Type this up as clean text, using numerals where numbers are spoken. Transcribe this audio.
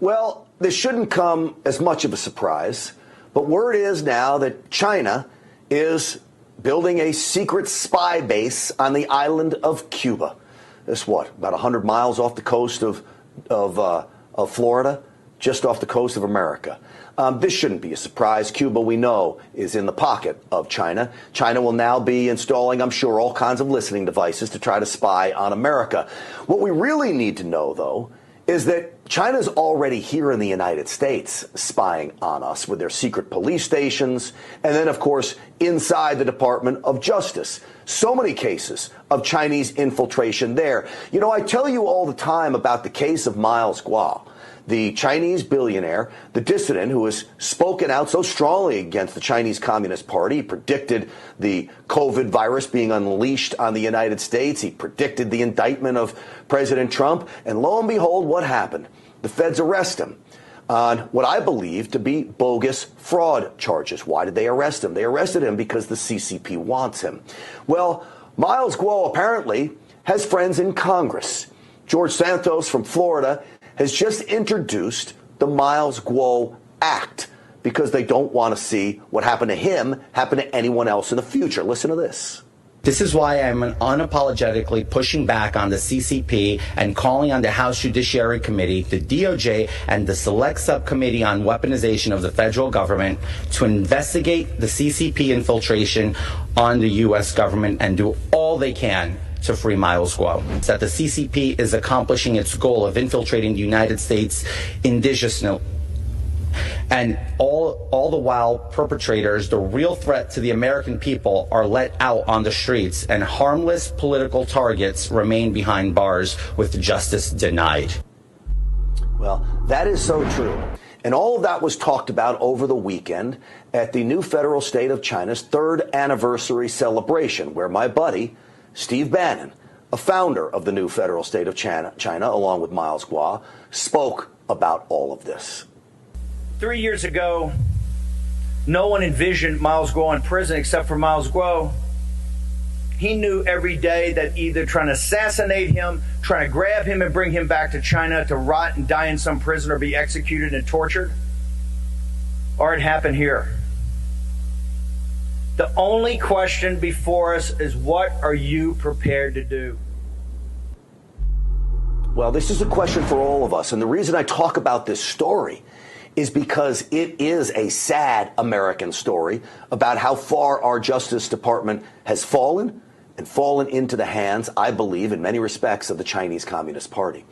Well, this shouldn't come as much of a surprise, but word is now that China is building a secret spy base on the island of Cuba. It's what, about 100 miles off the coast of Florida, just off the coast of America. This shouldn't be a surprise. Cuba, we know, is in the pocket of China. China will now be installing, I'm sure, all kinds of listening devices to try to spy on America. What we really need to know, though, is that China's already here in the United States spying on us with their secret police stations, and then, of course, inside the Department of Justice. So many cases of Chinese infiltration there. You know, I tell you all the time about the case of Miles Guo, the Chinese billionaire, the dissident who has spoken out so strongly against the Chinese Communist Party. He predicted the COVID virus being unleashed on the United States. He predicted the indictment of President Trump. And lo and behold, what happened? The feds arrest him on what I believe to be bogus fraud charges. Why did they arrest him? They arrested him because the CCP wants him. Well, Miles Guo apparently has friends in Congress. George Santos from Florida has just introduced the Miles Guo Act because they don't want to see what happened to him happen to anyone else in the future. Listen to this. This is why I'm unapologetically pushing back on the CCP and calling on the House Judiciary Committee, the DOJ, and the Select Subcommittee on Weaponization of the federal government to investigate the CCP infiltration on the U.S. government and do all they can to free Miles Guo. That the CCP is accomplishing its goal of infiltrating the United States indigenously. And all the while, perpetrators, the real threat to the American people, are let out on the streets, and harmless political targets remain behind bars with justice denied. Well, that is so true. And all of that was talked about over the weekend at the new federal state of China's 3rd anniversary celebration, where my buddy, Steve Bannon, a founder of the new federal state of China, along with Miles Guo, spoke about all of this. 3 years ago, no one envisioned Miles Guo in prison except for Miles Guo. He knew every day that either trying to assassinate him, trying to grab him and bring him back to China to rot and die in some prison or be executed and tortured, or it happened here. The only question before us is, what are you prepared to do? Well, this is a question for all of us. And the reason I talk about this story is because it is a sad American story about how far our Justice Department has fallen into the hands, I believe, in many respects, of the Chinese Communist Party.